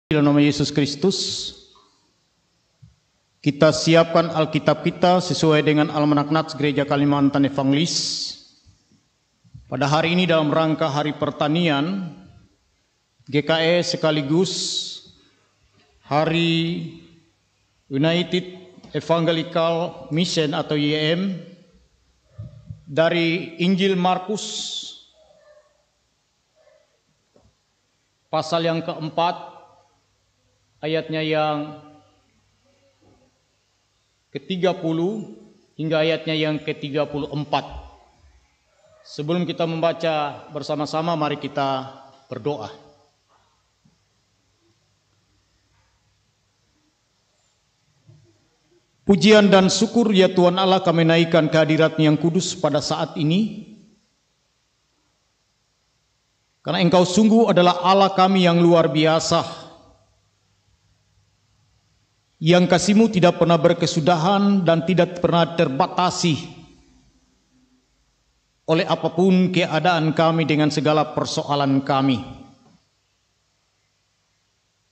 Dalam nama Yesus Kristus, kita siapkan Alkitab kita sesuai dengan Almanak Nats Gereja Kalimantan Evangelis. Pada hari ini dalam rangka Hari Pertanian, GKE sekaligus Hari United Evangelical Mission atau YEM, dari Injil Markus pasal yang keempat, ayatnya yang ke-30 hingga ayatnya yang ke-34. Sebelum kita membaca bersama-sama, mari kita berdoa. Pujian dan syukur ya Tuhan Allah, kami naikkan kehadirat-Mu yang kudus pada saat ini. Karena Engkau sungguh adalah Allah kami yang luar biasa, yang kasih-Mu tidak pernah berkesudahan dan tidak pernah terbatasi oleh apapun keadaan kami dengan segala persoalan kami.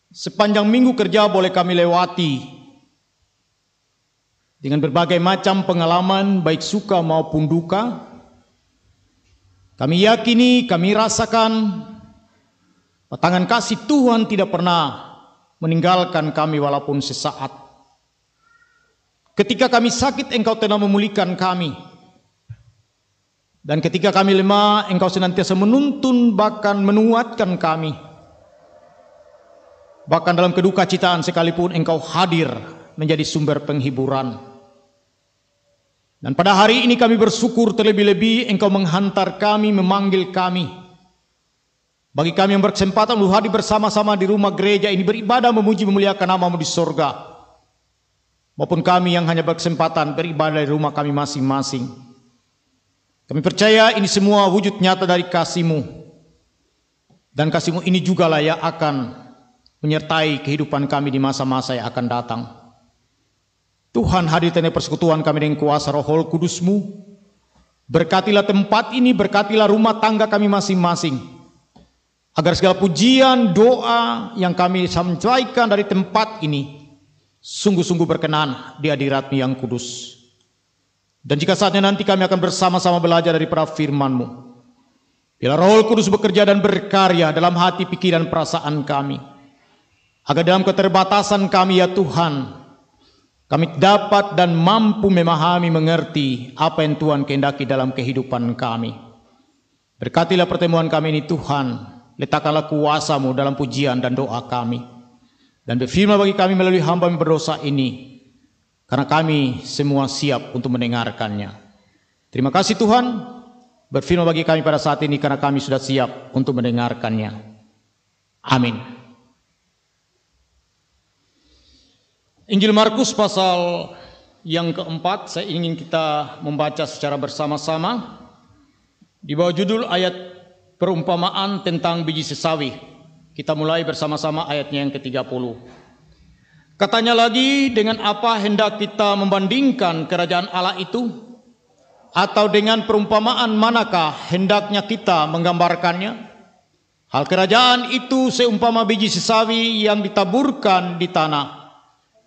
Sepanjang minggu kerja boleh kami lewati dengan berbagai macam pengalaman, baik suka maupun duka. Kami yakini, kami rasakan tangan kasih Tuhan tidak pernah meninggalkan kami walaupun sesaat. Ketika kami sakit, Engkau telah memulihkan kami. Dan ketika kami lemah, Engkau senantiasa menuntun bahkan menguatkan kami. Bahkan dalam kedukacitaan sekalipun Engkau hadir menjadi sumber penghiburan. Dan pada hari ini kami bersyukur terlebih-lebih Engkau menghantar kami, memanggil kami. Bagi kami yang berkesempatan untuk hadir bersama-sama di rumah gereja ini, beribadah, memuji, memuliakan nama-Mu di sorga, maupun kami yang hanya berkesempatan beribadah di rumah kami masing-masing, kami percaya ini semua wujud nyata dari kasih-Mu. Dan kasih-Mu ini jugalah yang akan menyertai kehidupan kami di masa-masa yang akan datang. Tuhan, hadir tanda persekutuan kami dengan kuasa Roh Kudus-Mu. Berkatilah tempat ini, berkatilah rumah tangga kami masing-masing, agar segala pujian, doa yang kami sampaikan dari tempat ini sungguh-sungguh berkenan di hadirat-Mu yang kudus. Dan jika saatnya nanti kami akan bersama-sama belajar daripada firman-Mu, bila Roh Kudus bekerja dan berkarya dalam hati, pikiran, perasaan kami, agar dalam keterbatasan kami ya Tuhan, kami dapat dan mampu memahami, mengerti apa yang Tuhan kehendaki dalam kehidupan kami. Berkatilah pertemuan kami ini Tuhan. Letakkanlah kuasa-Mu dalam pujian dan doa kami. Dan berfirman bagi kami melalui hamba yang berdosa ini, karena kami semua siap untuk mendengarkannya. Terima kasih Tuhan, berfirman bagi kami pada saat ini, karena kami sudah siap untuk mendengarkannya. Amin. Injil Markus pasal yang keempat, saya ingin kita membaca secara bersama-sama di bawah judul ayat perumpamaan tentang biji sesawi. Kita mulai bersama-sama ayatnya yang ke-30. Katanya lagi, dengan apa hendak kita membandingkan kerajaan Allah itu? Atau dengan perumpamaan manakah hendaknya kita menggambarkannya? Hal kerajaan itu seumpama biji sesawi yang ditaburkan di tanah.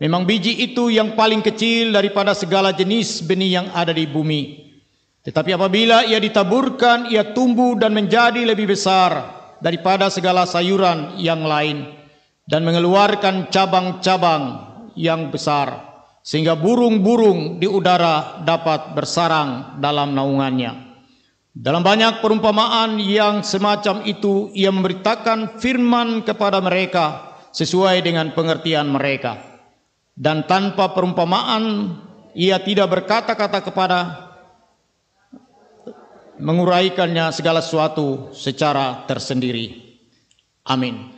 Memang biji itu yang paling kecil daripada segala jenis benih yang ada di bumi. Tetapi apabila ia ditaburkan, ia tumbuh dan menjadi lebih besar daripada segala sayuran yang lain, dan mengeluarkan cabang-cabang yang besar, sehingga burung-burung di udara dapat bersarang dalam naungannya. Dalam banyak perumpamaan yang semacam itu, ia memberitakan firman kepada mereka sesuai dengan pengertian mereka. Dan tanpa perumpamaan, ia tidak berkata-kata kepada menguraikannya segala sesuatu secara tersendiri. Amin.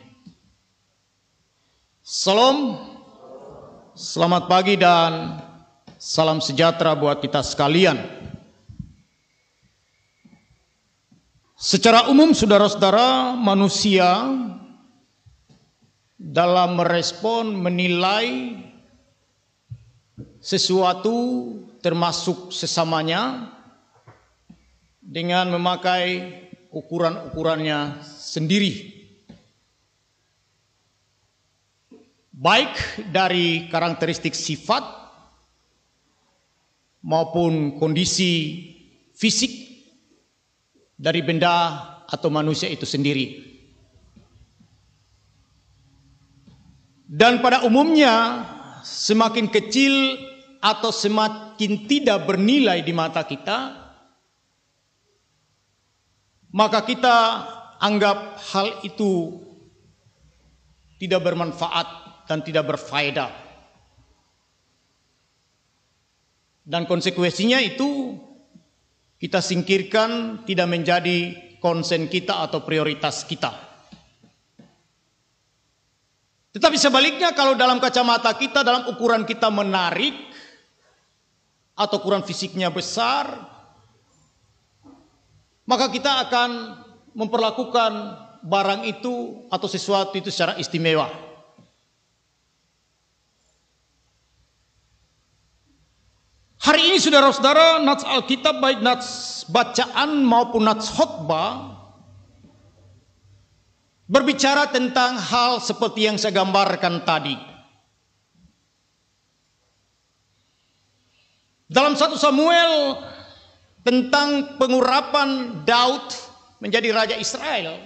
Salam, selamat pagi dan salam sejahtera buat kita sekalian. Secara umum saudara-saudara, manusia dalam merespon, menilai sesuatu termasuk sesamanya dengan memakai ukuran-ukurannya sendiri. baik dari karakteristik sifat maupun kondisi fisik dari benda atau manusia itu sendiri. Dan pada umumnya semakin kecil atau semakin tidak bernilai di mata kita, maka kita anggap hal itu tidak bermanfaat dan tidak berfaedah. Dan konsekuensinya itu kita singkirkan, tidak menjadi konsen kita atau prioritas kita. Tetapi sebaliknya, kalau dalam kacamata kita, dalam ukuran kita menarik atau ukuran fisiknya besar, maka kita akan memperlakukan barang itu atau sesuatu itu secara istimewa. Hari ini saudara-saudara, nats Alkitab baik nats bacaan maupun nats khotbah berbicara tentang hal seperti yang saya gambarkan tadi. Dalam 1 Samuel tentang pengurapan Daud menjadi raja Israel,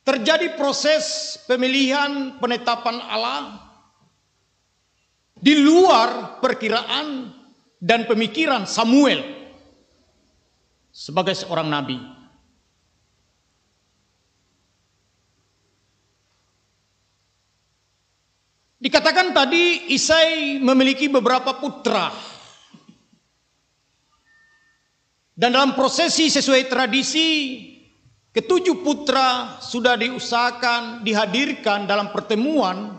terjadi proses pemilihan penetapan Allah di luar perkiraan dan pemikiran Samuel sebagai seorang nabi. Dikatakan tadi Isai memiliki beberapa putra. Dan dalam prosesi sesuai tradisi, ketujuh putra sudah diusahakan dihadirkan dalam pertemuan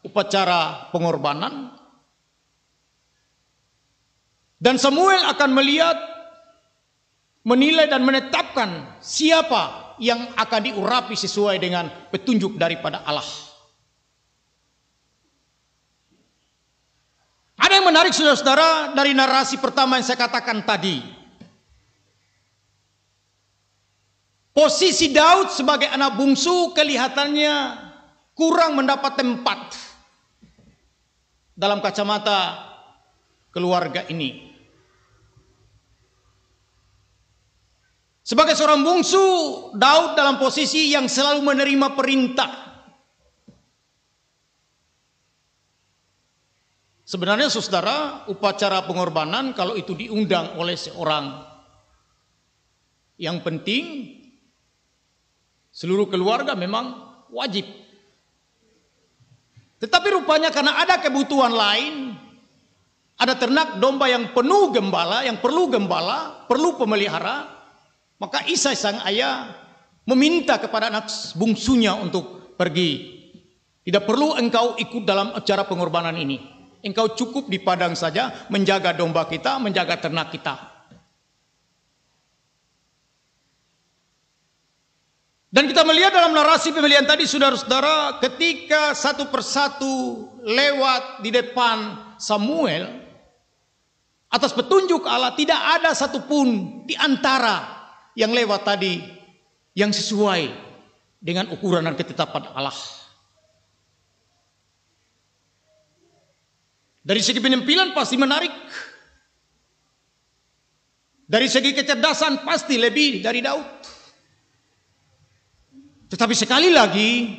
upacara pengorbanan. Dan Samuel akan melihat, menilai dan menetapkan siapa yang akan diurapi sesuai dengan petunjuk daripada Allah. Ada yang menarik saudara-saudara dari narasi pertama yang saya katakan tadi. Posisi Daud sebagai anak bungsu kelihatannya kurang mendapat tempat dalam kacamata keluarga ini. Sebagai seorang bungsu, Daud dalam posisi yang selalu menerima perintah. Sebenarnya saudara, upacara pengorbanan kalau itu diundang oleh seorang yang penting, seluruh keluarga memang wajib. Tetapi rupanya karena ada kebutuhan lain, ada ternak domba yang penuh gembala, yang perlu gembala, perlu pemelihara, maka Isai sang ayah meminta kepada anak bungsunya untuk pergi. Tidak perlu engkau ikut dalam acara pengorbanan ini. Engkau cukup di padang saja menjaga domba kita, menjaga ternak kita. Dan kita melihat dalam narasi pemilihan tadi saudara-saudara, ketika satu persatu lewat di depan Samuel, atas petunjuk Allah tidak ada satupun di antara yang lewat tadi yang sesuai dengan ukuran dan ketetapan Allah. Dari segi penampilan pasti menarik. Dari segi kecerdasan pasti lebih dari Daud. Tetapi sekali lagi,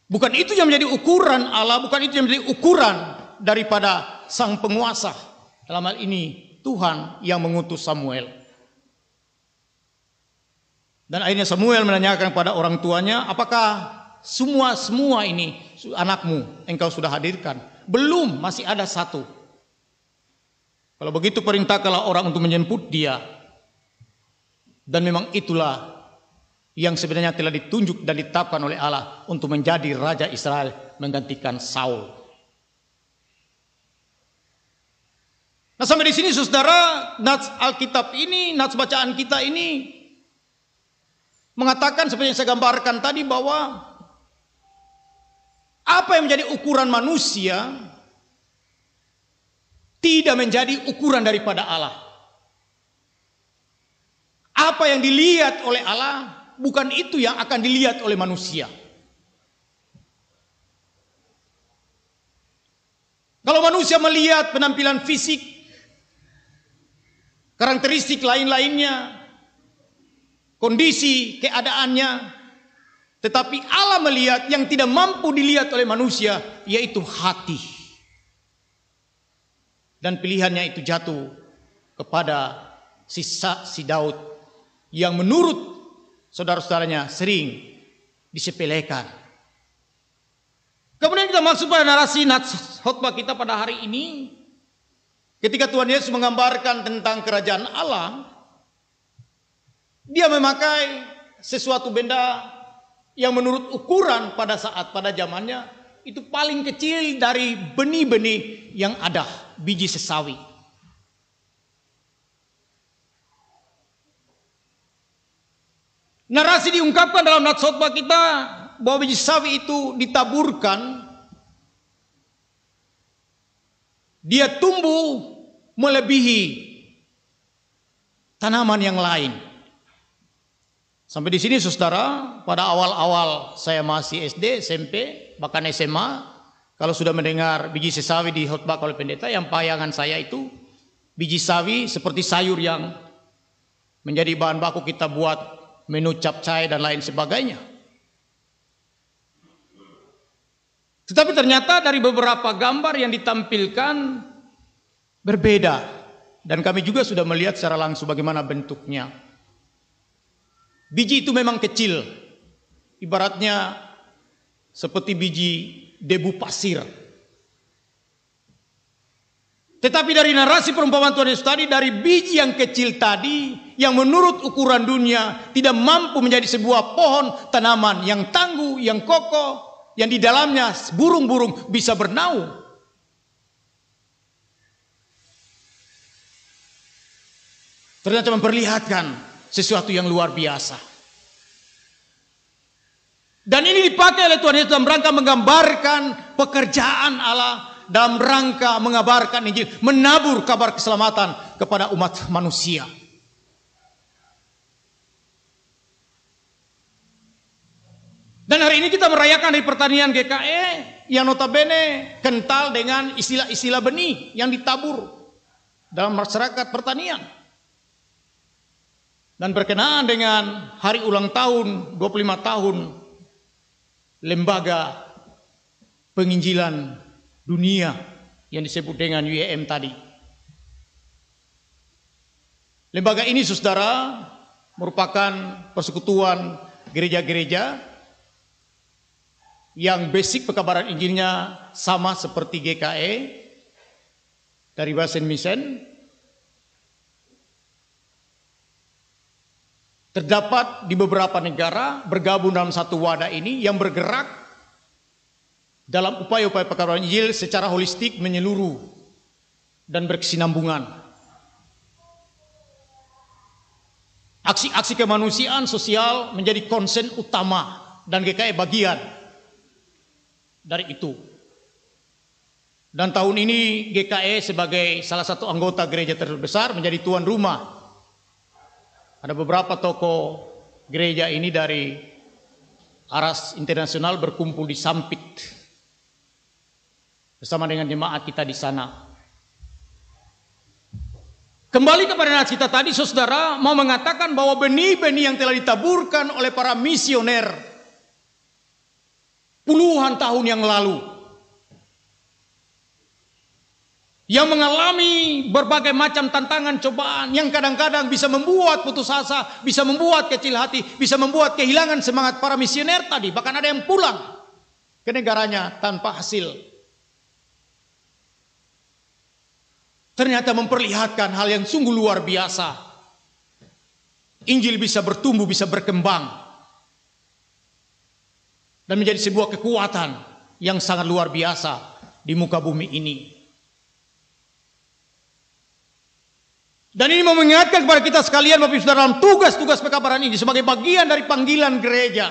bukan itu yang menjadi ukuran Allah, bukan itu yang menjadi ukuran daripada sang penguasa. Dalam hal ini Tuhan yang mengutus Samuel. Dan akhirnya Samuel menanyakan kepada orang tuanya, apakah semua ini anakmu engkau sudah hadirkan? Belum, masih ada satu. Kalau begitu perintahkanlah orang untuk menjemput dia. Dan memang itulah yang sebenarnya telah ditunjuk dan ditetapkan oleh Allah untuk menjadi Raja Israel menggantikan Saul. Nah sampai di sini saudara, nats Alkitab ini, nats bacaan kita ini mengatakan seperti yang saya gambarkan tadi bahwa apa yang menjadi ukuran manusia tidak menjadi ukuran daripada Allah. Apa yang dilihat oleh Allah bukan itu yang akan dilihat oleh manusia. Kalau manusia melihat penampilan fisik, karakteristik lain-lainnya, kondisi keadaannya, tetapi Allah melihat yang tidak mampu dilihat oleh manusia, yaitu hati. Dan pilihannya itu jatuh kepada si Daud yang menurut saudara-saudaranya sering disepelekan. Kemudian kita masuk pada narasi khotbah kita pada hari ini. Ketika Tuhan Yesus menggambarkan tentang kerajaan Allah, dia memakai sesuatu benda yang menurut ukuran pada zamannya itu paling kecil dari benih-benih yang ada, biji sesawi. Narasi diungkapkan dalam nats khotbah kita bahwa biji sawi itu ditaburkan, dia tumbuh melebihi tanaman yang lain. Sampai di sini saudara, pada awal-awal saya masih SD, SMP, bahkan SMA, kalau sudah mendengar biji sawi di khotbah oleh pendeta, yang bayangan saya itu biji sawi seperti sayur yang menjadi bahan baku kita buat menu capcay dan lain sebagainya. Tetapi ternyata dari beberapa gambar yang ditampilkan berbeda. Dan kami juga sudah melihat secara langsung bagaimana bentuknya. Biji itu memang kecil. Ibaratnya seperti biji debu pasir. Tetapi dari narasi perumpamaan Tuhan Yesus tadi, dari biji yang kecil tadi, yang menurut ukuran dunia tidak mampu menjadi sebuah pohon tanaman yang tangguh, yang kokoh, yang di dalamnya burung-burung bisa bernaung. Ternyata memperlihatkan sesuatu yang luar biasa. Dan ini dipakai oleh Tuhan Yesus dalam rangka menggambarkan pekerjaan Allah, dalam rangka mengabarkan Injil, menabur kabar keselamatan kepada umat manusia. Dan hari ini kita merayakan hari pertanian GKE yang notabene kental dengan istilah-istilah benih yang ditabur dalam masyarakat pertanian. Dan berkenaan dengan hari ulang tahun 25 tahun Lembaga Penginjilan Dunia yang disebut dengan UEM tadi. Lembaga ini saudara merupakan persekutuan gereja-gereja yang basic pekabaran Injilnya sama seperti GKE dari Basen Misen. Terdapat di beberapa negara bergabung dalam satu wadah ini yang bergerak dalam upaya-upaya pekabaran Injil secara holistik, menyeluruh dan berkesinambungan. Aksi-aksi kemanusiaan sosial menjadi konsen utama dan GKE bagian dari itu. Dan tahun ini GKE sebagai salah satu anggota gereja terbesar menjadi tuan rumah. Ada beberapa tokoh gereja ini dari Aras Internasional berkumpul di Sampit bersama dengan jemaat kita di sana. Kembali kepada nats kita tadi, saudara, mau mengatakan bahwa benih-benih yang telah ditaburkan oleh para misioner puluhan tahun yang lalu, yang mengalami berbagai macam tantangan, cobaan, yang kadang-kadang bisa membuat putus asa, bisa membuat kecil hati, bisa membuat kehilangan semangat para misioner tadi. Bahkan ada yang pulang ke negaranya tanpa hasil. Ternyata memperlihatkan hal yang sungguh luar biasa. Injil bisa bertumbuh, bisa berkembang, dan menjadi sebuah kekuatan yang sangat luar biasa di muka bumi ini. Dan ini mau mengingatkan kepada kita sekalian, Bapak Ibu Saudara, dalam tugas-tugas pekabaran ini sebagai bagian dari panggilan gereja.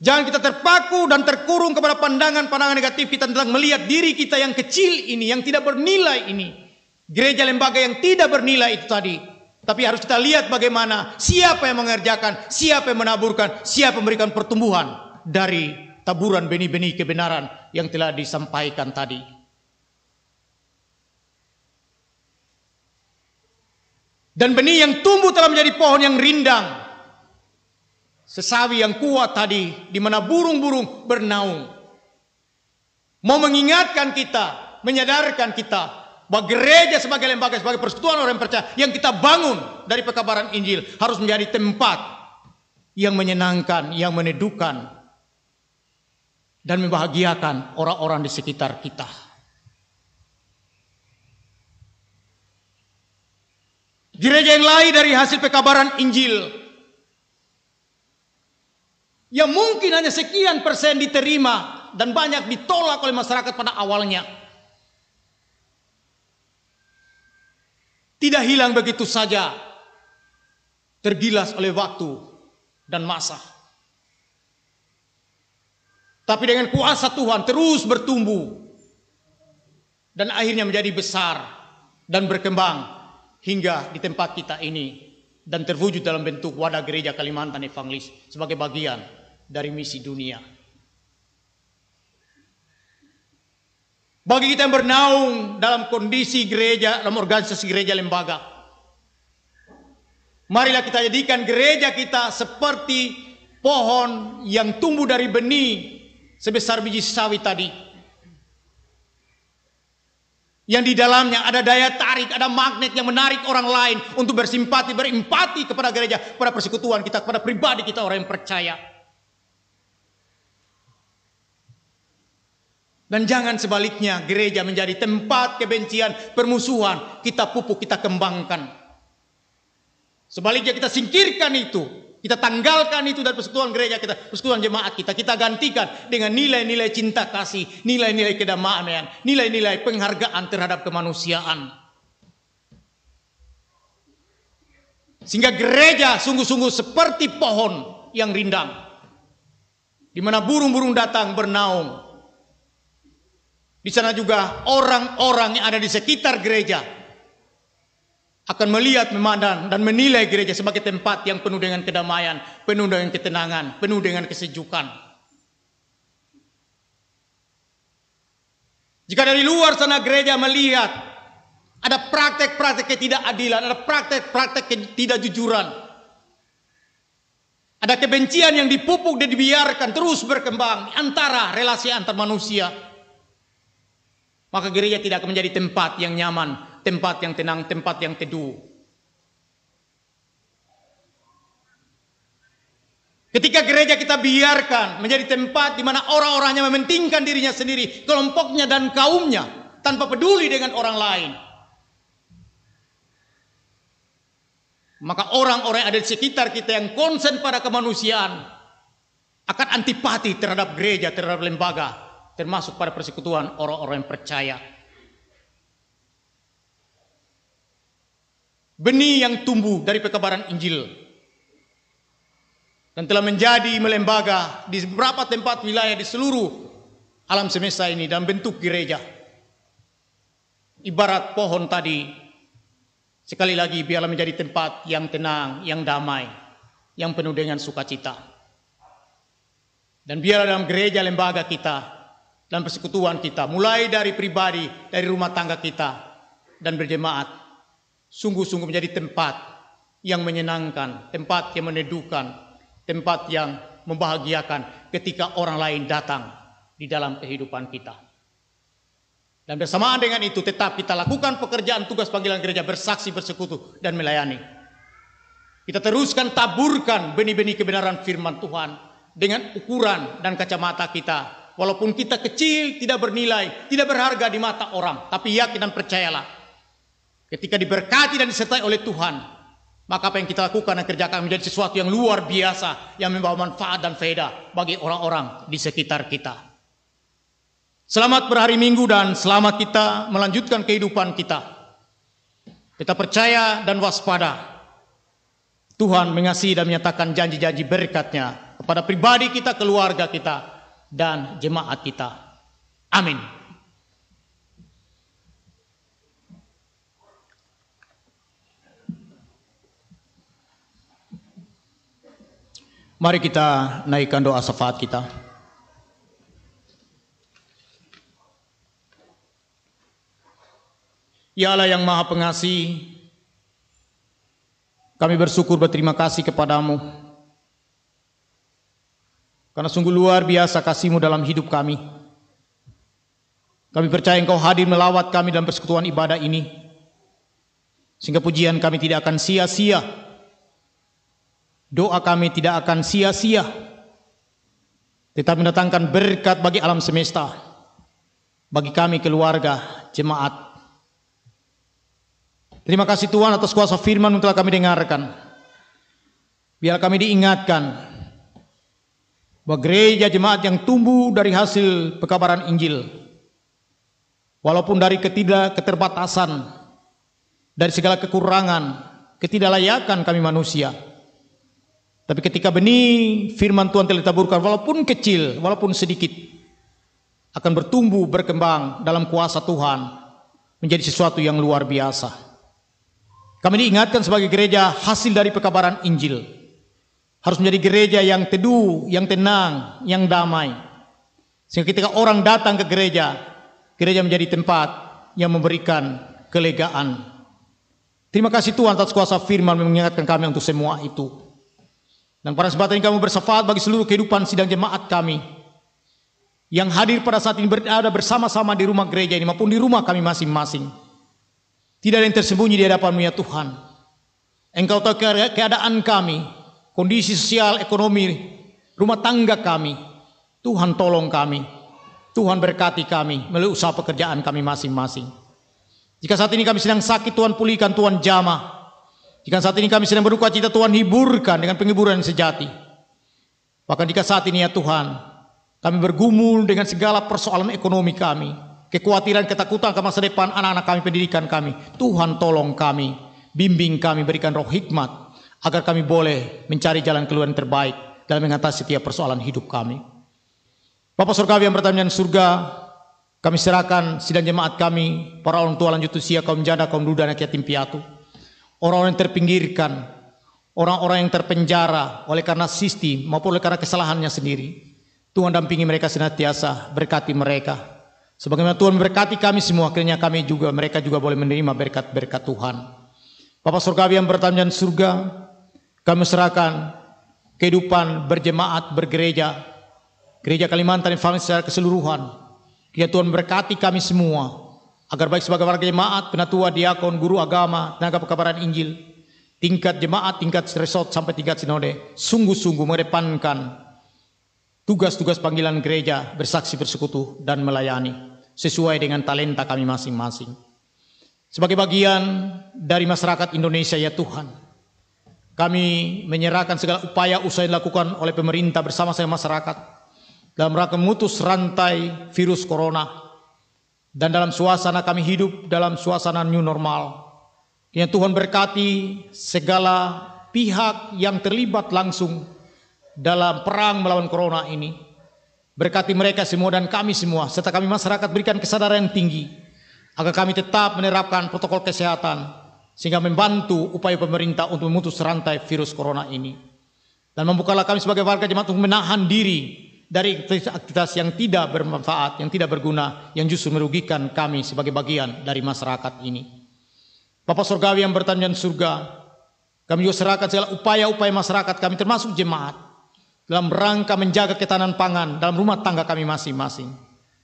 Jangan kita terpaku dan terkurung kepada pandangan-pandangan negatif kita tentang melihat diri kita yang kecil ini, yang tidak bernilai ini. Gereja lembaga yang tidak bernilai itu tadi Tapi harus kita lihat bagaimana siapa yang mengerjakan, siapa yang menaburkan, siapa yang memberikan pertumbuhan dari taburan benih-benih kebenaran yang telah disampaikan tadi. Dan benih yang tumbuh telah menjadi pohon yang rindang, sesawi yang kuat tadi, di mana burung-burung bernaung. Mau mengingatkan kita, menyadarkan kita bahwa gereja sebagai lembaga, sebagai persekutuan orang yang percaya yang kita bangun dari pekabaran Injil harus menjadi tempat yang menyenangkan, yang meneduhkan dan membahagiakan orang-orang di sekitar kita. Gereja yang lain dari hasil pekabaran Injil yang mungkin hanya sekian persen diterima dan banyak ditolak oleh masyarakat pada awalnya, tidak hilang begitu saja, tergilas oleh waktu dan masa. Tapi dengan kuasa Tuhan terus bertumbuh dan akhirnya menjadi besar dan berkembang hingga di tempat kita ini dan terwujud dalam bentuk wadah gereja Kalimantan Evangelis sebagai bagian dari misi dunia. Bagi kita yang bernaung dalam kondisi gereja, dalam organisasi gereja lembaga, marilah kita jadikan gereja kita seperti pohon yang tumbuh dari benih sebesar biji sawi tadi, yang di dalamnya ada daya tarik, ada magnet yang menarik orang lain untuk bersimpati, berempati kepada gereja, kepada persekutuan kita, kepada pribadi kita orang yang percaya. Dan jangan sebaliknya gereja menjadi tempat kebencian, permusuhan, kita pupuk, kita kembangkan. Sebaliknya kita singkirkan itu, kita tanggalkan itu dari persekutuan gereja kita, persekutuan jemaat kita gantikan dengan nilai-nilai cinta kasih, nilai-nilai kedamaian, nilai-nilai penghargaan terhadap kemanusiaan. Sehingga gereja sungguh-sungguh seperti pohon yang rindang, di mana burung-burung datang bernaung. Di sana juga orang-orang yang ada di sekitar gereja akan melihat, memandang, dan menilai gereja sebagai tempat yang penuh dengan kedamaian, penuh dengan ketenangan, penuh dengan kesejukan. Jika dari luar sana gereja melihat ada praktek-praktek ketidakadilan, ada praktek-praktek ketidakjujuran, ada kebencian yang dipupuk dan dibiarkan terus berkembang antara relasi antar manusia, maka gereja tidak akan menjadi tempat yang nyaman, tempat yang tenang, tempat yang teduh. Ketika gereja kita biarkan menjadi tempat di mana orang-orangnya mementingkan dirinya sendiri, kelompoknya dan kaumnya, tanpa peduli dengan orang lain, maka orang-orang yang ada di sekitar kita yang konsen pada kemanusiaan akan antipati terhadap gereja, terhadap lembaga, termasuk pada persekutuan orang-orang yang percaya. Benih yang tumbuh dari pekabaran Injil dan telah menjadi melembaga di beberapa tempat wilayah di seluruh alam semesta ini dalam bentuk gereja. Ibarat pohon tadi, sekali lagi biarlah menjadi tempat yang tenang, yang damai, yang penuh dengan sukacita. Dan biarlah dalam gereja lembaga kita dan persekutuan kita, mulai dari pribadi, dari rumah tangga kita dan berjemaat, sungguh-sungguh menjadi tempat yang menyenangkan, tempat yang meneduhkan, tempat yang membahagiakan ketika orang lain datang di dalam kehidupan kita. Dan bersamaan dengan itu tetap kita lakukan pekerjaan tugas panggilan gereja, bersaksi, bersekutu, dan melayani. Kita teruskan taburkan benih-benih kebenaran firman Tuhan dengan ukuran dan kacamata kita. Walaupun kita kecil, tidak bernilai, tidak berharga di mata orang, tapi yakin dan percayalah, ketika diberkati dan disertai oleh Tuhan, maka apa yang kita lakukan dan kerjakan menjadi sesuatu yang luar biasa, yang membawa manfaat dan faedah bagi orang-orang di sekitar kita. Selamat berhari Minggu dan selamat kita melanjutkan kehidupan kita. Kita percaya dan waspada. Tuhan mengasihi dan menyatakan janji-janji berkat-Nya kepada pribadi kita, keluarga kita, dan jemaat kita. Amin. Mari kita naikkan doa syafaat kita. Ya Allah yang Maha Pengasih, kami bersyukur berterima kasih kepadamu karena sungguh luar biasa kasih-Mu dalam hidup kami. Kami percaya Engkau hadir melawat kami dalam persekutuan ibadah ini, sehingga pujian kami tidak akan sia-sia, doa kami tidak akan sia-sia, tetap mendatangkan berkat bagi alam semesta, bagi kami keluarga jemaat. Terima kasih Tuhan atas kuasa firman yang telah kami dengarkan. Biar kami diingatkan bahwa gereja jemaat yang tumbuh dari hasil pekabaran Injil, walaupun dari keterbatasan, dari segala kekurangan, ketidaklayakan kami manusia, tapi ketika benih firman Tuhan telah ditaburkan, walaupun kecil, walaupun sedikit, akan bertumbuh, berkembang dalam kuasa Tuhan, menjadi sesuatu yang luar biasa. Kami diingatkan sebagai gereja hasil dari pekabaran Injil, harus menjadi gereja yang teduh, yang tenang, yang damai. Sehingga ketika orang datang ke gereja, gereja menjadi tempat yang memberikan kelegaan. Terima kasih Tuhan atas kuasa firman mengingatkan kami untuk semua itu. Dan pada kesempatan ini kami bersyafaat bagi seluruh kehidupan sidang jemaat kami yang hadir pada saat ini berada bersama-sama di rumah gereja ini maupun di rumah kami masing-masing. Tidak ada yang tersembunyi di hadapan-Mu ya Tuhan. Engkau tahu keadaan kami, kondisi sosial, ekonomi, rumah tangga kami. Tuhan tolong kami. Tuhan berkati kami melalui usaha pekerjaan kami masing-masing. Jika saat ini kami sedang sakit, Tuhan pulihkan, Tuhan jamah. Jika saat ini kami sedang berduka cita, Tuhan hiburkan dengan penghiburan yang sejati. Bahkan jika saat ini ya Tuhan, kami bergumul dengan segala persoalan ekonomi kami, kekhawatiran, ketakutan ke masa depan anak-anak kami, pendidikan kami, Tuhan tolong kami, bimbing kami, berikan roh hikmat, agar kami boleh mencari jalan keluar yang terbaik dalam mengatasi setiap persoalan hidup kami. Bapa Surgawi yang berada di surga, kami serahkan sidang jemaat kami, para orang tua lanjut usia, kaum janda, kaum duda, anak yatim piatu, orang-orang yang terpinggirkan, orang-orang yang terpenjara oleh karena sistem maupun oleh karena kesalahannya sendiri. Tuhan dampingi mereka senantiasa, berkati mereka. Sebagaimana Tuhan memberkati kami semua, kiranya kami juga, mereka juga boleh menerima berkat-berkat Tuhan. Bapa Surgawi yang berada di surga, kami serahkan kehidupan berjemaat, bergereja, gereja Kalimantan Evangel secara keseluruhan. Kiranya Tuhan memberkati kami semua, agar baik sebagai warga jemaat, penatua, diakon, guru agama, tenaga pekabaran Injil, tingkat jemaat, tingkat resort sampai tingkat sinode, sungguh-sungguh mengedepankan tugas-tugas panggilan gereja, bersaksi, bersekutu, dan melayani sesuai dengan talenta kami masing-masing. Sebagai bagian dari masyarakat Indonesia ya Tuhan, kami menyerahkan segala upaya usaha yang dilakukan oleh pemerintah bersama-sama masyarakat dalam rangka memutus rantai virus corona, dan dalam suasana kami hidup dalam suasana new normal. Yang Tuhan berkati segala pihak yang terlibat langsung dalam perang melawan corona ini. Berkati mereka semua dan kami semua, serta kami masyarakat, berikan kesadaran yang tinggi agar kami tetap menerapkan protokol kesehatan sehingga membantu upaya pemerintah untuk memutus rantai virus corona ini. Dan membukalah kami sebagai warga jemaat untuk menahan diri dari aktivitas yang tidak bermanfaat, yang tidak berguna, yang justru merugikan kami sebagai bagian dari masyarakat ini. Bapa Surgawi yang berada di surga, kami juga serahkan segala upaya-upaya masyarakat kami termasuk jemaat dalam rangka menjaga ketahanan pangan dalam rumah tangga kami masing-masing.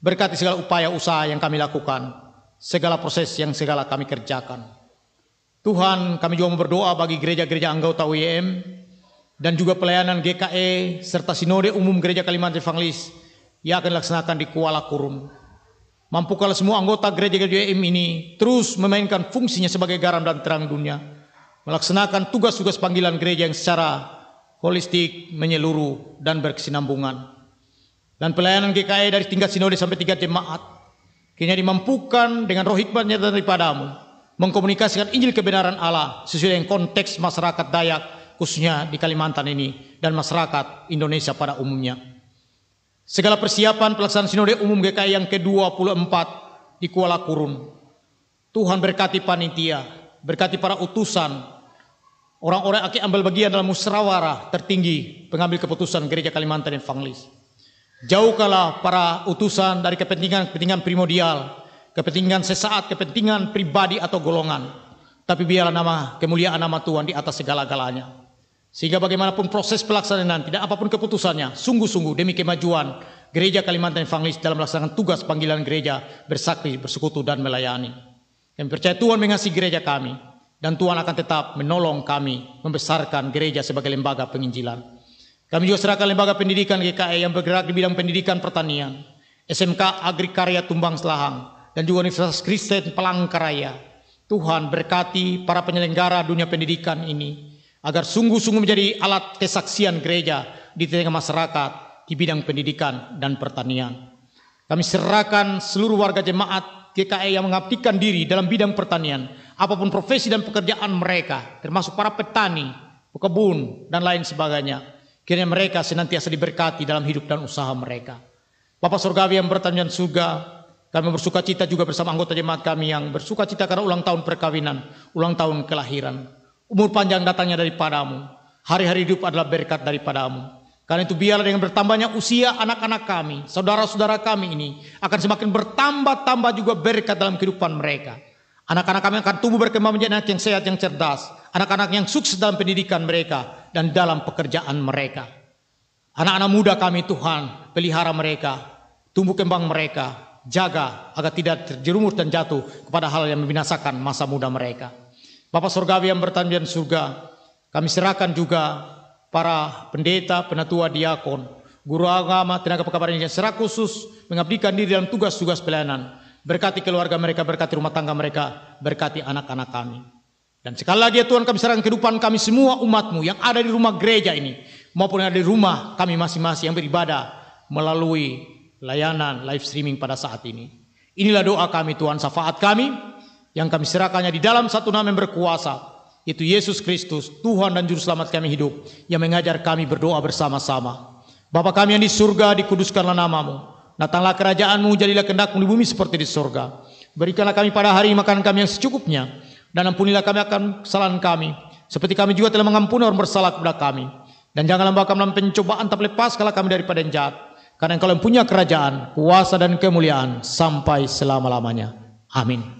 Berkati segala upaya usaha yang kami lakukan, segala proses yang segala kami kerjakan. Tuhan, kami juga berdoa bagi gereja-gereja anggota UIM dan juga pelayanan GKE serta Sinode Umum Gereja Kalimantan Evangelis yang akan dilaksanakan di Kuala Kurun. Mampukanlah semua anggota gereja-gereja UIM ini terus memainkan fungsinya sebagai garam dan terang dunia, melaksanakan tugas-tugas panggilan gereja yang secara holistik, menyeluruh, dan berkesinambungan. Dan pelayanan GKE dari tingkat sinode sampai tingkat jemaat, kini dimampukan dengan roh hikmatnya daripadamu, mengkomunikasikan Injil kebenaran Allah sesuai dengan konteks masyarakat Dayak, khususnya di Kalimantan ini, dan masyarakat Indonesia pada umumnya. Segala persiapan pelaksanaan sinode umum GKI yang ke-24 di Kuala Kurun, Tuhan berkati panitia, berkati para utusan, orang-orang yang akan ambil bagian dalam musyawarah tertinggi pengambil keputusan Gereja Kalimantan Evangelis. Jauhkanlah para utusan dari kepentingan primordial, kepentingan sesaat, kepentingan pribadi atau golongan. Tapi biarlah kemuliaan nama Tuhan di atas segala-galanya. Sehingga bagaimanapun proses pelaksanaan, tidak apapun keputusannya, sungguh-sungguh demi kemajuan Gereja Kalimantan Evangelis dalam melaksanakan tugas panggilan gereja bersakti, bersekutu dan melayani. Kami percaya Tuhan mengasihi gereja kami, dan Tuhan akan tetap menolong kami membesarkan gereja sebagai lembaga penginjilan. Kami juga serahkan lembaga pendidikan GKI yang bergerak di bidang pendidikan pertanian, SMK Agrikarya Tumbang Selahang, dan juga Universitas Kristen Palangkaraya. Tuhan berkati para penyelenggara dunia pendidikan ini, agar sungguh-sungguh menjadi alat kesaksian gereja di tengah masyarakat di bidang pendidikan dan pertanian. Kami serahkan seluruh warga jemaat GKI yang mengabdikan diri dalam bidang pertanian, apapun profesi dan pekerjaan mereka, termasuk para petani, pekebun, dan lain sebagainya. Kiranya mereka senantiasa diberkati dalam hidup dan usaha mereka. Bapa Surgawi yang bertanya di surga, kami bersuka cita juga bersama anggota jemaat kami yang bersuka cita karena ulang tahun perkawinan, ulang tahun kelahiran. Umur panjang datangnya daripadamu, hari-hari hidup adalah berkat daripadamu. Karena itu biarlah dengan bertambahnya usia anak-anak kami, saudara-saudara kami ini akan semakin bertambah-tambah juga berkat dalam kehidupan mereka. Anak-anak kami akan tumbuh berkembang menjadi anak yang sehat, yang cerdas, anak-anak yang sukses dalam pendidikan mereka dan dalam pekerjaan mereka. Anak-anak muda kami Tuhan, pelihara mereka, tumbuh kembang mereka, jaga agar tidak terjerumus dan jatuh kepada hal yang membinasakan masa muda mereka. Bapa Surgawi yang bertanya di surga, kami serahkan juga para pendeta, penatua, diakon, guru agama, tenaga pekabaran yang secara khusus mengabdikan diri dalam tugas-tugas pelayanan. Berkati keluarga mereka, berkati rumah tangga mereka, berkati anak-anak kami. Dan sekali lagi ya Tuhan, kami serahkan kehidupan kami semua umat-Mu yang ada di rumah gereja ini, maupun yang ada di rumah kami masing-masing yang beribadah melalui layanan live streaming pada saat ini. Inilah doa kami Tuhan, syafaat kami yang kami serahkannya di dalam satu nama yang berkuasa, yaitu Yesus Kristus, Tuhan dan Juru Selamat kami hidup, yang mengajar kami berdoa bersama-sama. Bapa kami yang di surga, dikuduskanlah nama-Mu. Datanglah kerajaan-Mu, jadilah kehendak-Mu di bumi seperti di surga. Berikanlah kami pada hari makanan kami yang secukupnya, dan ampunilah kami akan kesalahan kami, seperti kami juga telah mengampuni orang bersalah kepada kami. Dan janganlah membawa kami dalam pencobaan, tapi lepaskanlah kami daripada yang jahat. Karena Engkau yang punya kerajaan, kuasa dan kemuliaan sampai selama-lamanya. Amin.